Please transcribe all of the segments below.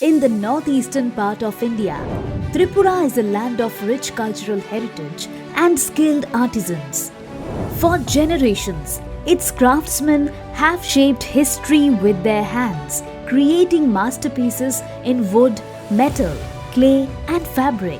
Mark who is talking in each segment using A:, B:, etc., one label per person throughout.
A: In the northeastern part of India, Tripura is a land of rich cultural heritage and skilled artisans. For generations, its craftsmen have shaped history with their hands, creating masterpieces in wood, metal, clay, and fabric.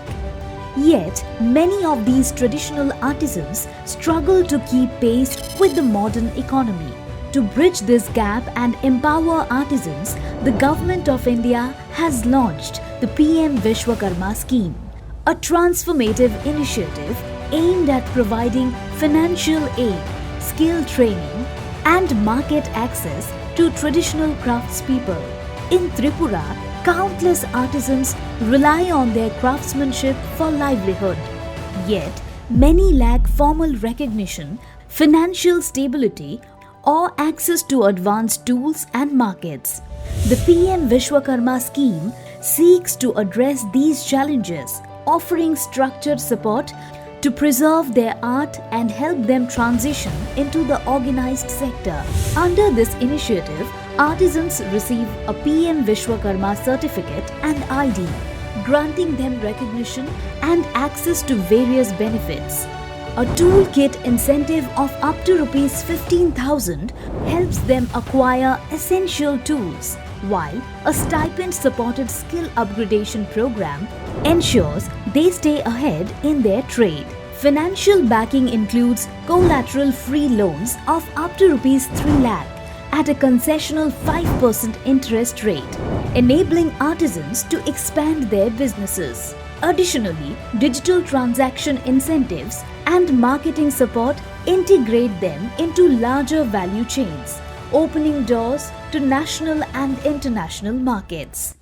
A: Yet, many of these traditional artisans struggle to keep pace with the modern economy. To bridge this gap and empower artisans, the Government of India has launched the PM Vishwakarma scheme, a transformative initiative aimed at providing financial aid, skill training, and market access to traditional craftspeople. In Tripura, countless artisans rely on their craftsmanship for livelihood. Yet, many lack formal recognition, financial stability, or access to advanced tools and markets. The PM Vishwakarma scheme seeks to address these challenges, offering structured support to preserve their art and help them transition into the organized sector. Under this initiative, artisans receive a PM Vishwakarma certificate and ID, granting them recognition and access to various benefits. A toolkit incentive of up to Rs 15,000 helps them acquire essential tools, while a stipend-supported skill upgradation program ensures they stay ahead in their trade. Financial backing includes collateral-free loans of up to Rs 3 lakh at a concessional 5% interest rate, enabling artisans to expand their businesses. Additionally, digital transaction incentives and marketing support integrate them into larger value chains, opening doors to national and international markets.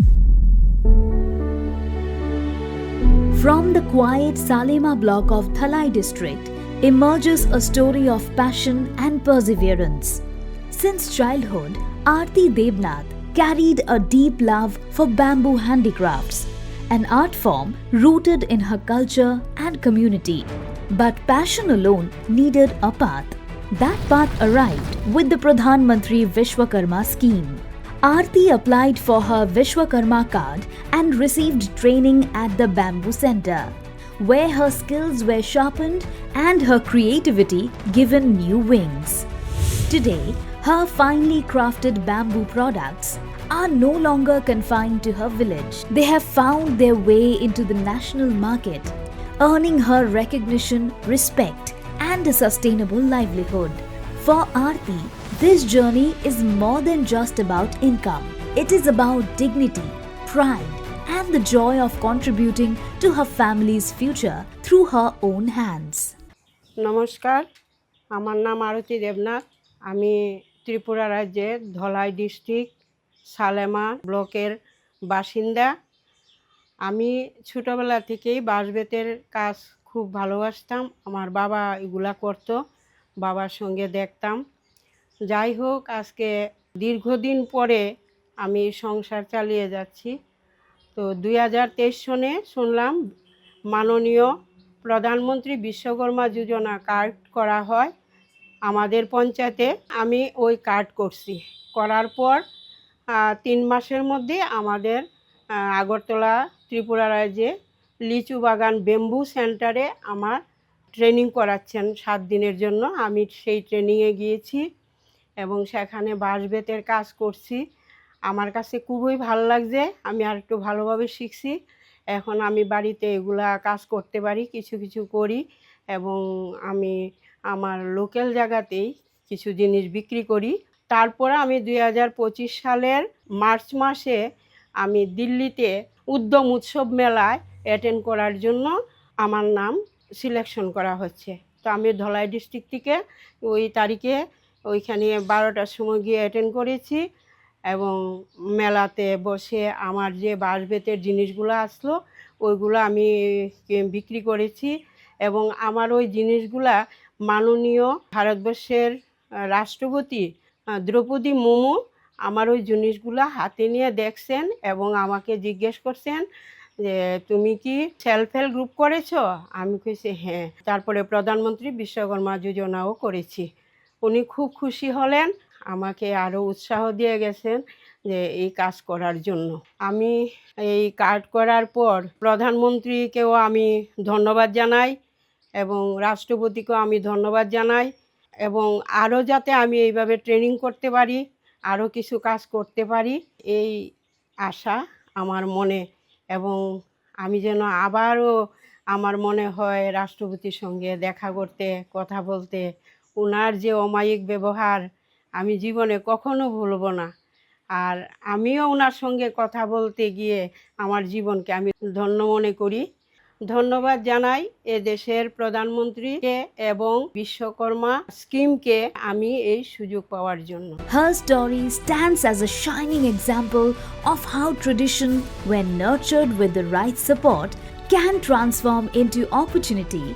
A: From the quiet Salema block of Thalai district emerges a story of passion and perseverance. Since childhood, Aarti Debnath carried a deep love for bamboo handicrafts, an art form rooted in her culture and community. But passion alone needed a path. That path arrived with the Pradhan Mantri Vishwakarma scheme. Aarti applied for her Vishwakarma card and received training at the Bamboo Center, where her skills were sharpened and her creativity given new wings. Today, her finely crafted bamboo products are no longer confined to her village. They have found their way into the national market, earning her recognition, respect, and a sustainable livelihood. For Aarti, this journey is more than just about income. It is about dignity, pride, and the joy of contributing to her family's future through her own hands.
B: নমস্কার, আমার নাম আরতি দেবনাথ। আমি ত্রিপুরা রাজ্যের Dhalai district Salema ব্লকের বাসিন্দা। আমি ছোটোবেলা থেকেই বাঁশ-বেতের কাজ খুব ভালোবাসতাম। আমার বাবা এগুলা করতো, বাবার সঙ্গে দেখতাম। যাই হোক, আজকে দীর্ঘদিন পরে আমি সংসার চালিয়ে যাচ্ছি। তো 2023 সনে শুনলাম মাননীয় প্রধানমন্ত্রী বিশ্বকর্মা যোজনা কার্ড করা হয় আমাদের পঞ্চায়েতে। আমি ওই কার্ড করছি, করার পর 3 মাসের মধ্যে আমাদের আগরতলা ত্রিপুরা রাজ্যে লিচু বাগান বেম্বু সেন্টারে আমার ট্রেনিং করাচ্ছেন 7 দিনের জন্য। আমি সেই ট্রেনিংয়ে গিয়েছি এবং সেখানে বাঁশ-বেতের কাজ করছি। আমার কাছে খুবই ভালো লাগছে, আমি আর একটু ভালোভাবে শিখছি। এখন আমি বাড়িতে এগুলা কাজ করতে পারি, কিছু কিছু করি এবং আমি আমার লোকাল জায়গাতেই কিছু জিনিস বিক্রি করি। তারপরে আমি 2025 সালের মার্চ মাসে আমি দিল্লিতে উদ্যম উৎসব মেলায় অ্যাটেন্ড করার জন্য আমার নাম সিলেকশন করা হচ্ছে। তো আমি ধলাই ডিস্ট্রিক্ট থেকে ওই তারিখে ওইখানে 12টার সময় গিয়ে অ্যাটেন্ড করেছি এবং মেলাতে বসে আমার যে বাঁশ-বেতের জিনিসগুলো আসলো ওইগুলো আমি বিক্রি করেছি এবং আমার ওই জিনিসগুলা মাননীয় ভারতবর্ষের রাষ্ট্রপতি দ্রৌপদী মুর্মু আমার ওই জিনিসগুলো হাতে নিয়ে দেখছেন এবং আমাকে জিজ্ঞেস করছেন যে তুমি কি সেলফ হেল্প গ্রুপ করেছো? আমি কইছি হ্যাঁ। তারপরে প্রধানমন্ত্রী বিশ্বকর্মা যোজনাও করেছি। উনি খুব খুশি হলেন, আমাকে আরও উৎসাহ দিয়ে গেছেন যে এই কাজ করার জন্য। আমি এই কার্ড করার পর প্রধানমন্ত্রীকেও আমি ধন্যবাদ জানাই এবং রাষ্ট্রপতিকেও আমি ধন্যবাদ জানাই এবং আরও যাতে আমি এইভাবে ট্রেনিং করতে পারি, আরও কিছু কাজ করতে পারি, এই আশা আমার মনে। এবং আমি যেন আবারও, আমার মনে হয় রাষ্ট্রপতির সঙ্গে দেখা করতে, কথা বলতে, ওনার যে অমায়িক ব্যবহার আমি জীবনে কখনো ভুলব না। আর আমিও ওনার সঙ্গে কথা বলতে গিয়ে আমার জীবনকে আমি ধন্য মনে করি। ধন্যবাদ জানাই এ দেশের প্রধানমন্ত্রীকে এবং বিশ্বকর্মা স্কিমকে আমি এই সুযোগ পাওয়ার জন্য।
A: Her story stands as a shining example of how tradition, when nurtured with the right support, can transform into opportunity,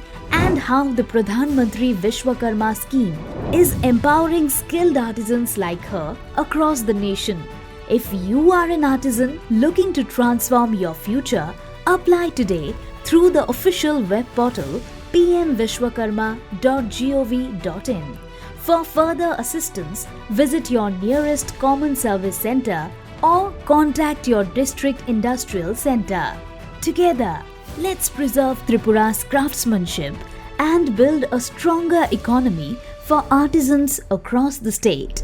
A: and how the Pradhan Mantri Vishwakarma scheme is empowering skilled artisans like her across the nation. If you are an artisan looking to transform your future, apply today through the official web portal pmvishwakarma.gov.in. For further assistance, visit your nearest Common Service Center or contact your district industrial center. Together, let's preserve Tripura's craftsmanship and build a stronger economy for artisans across the state.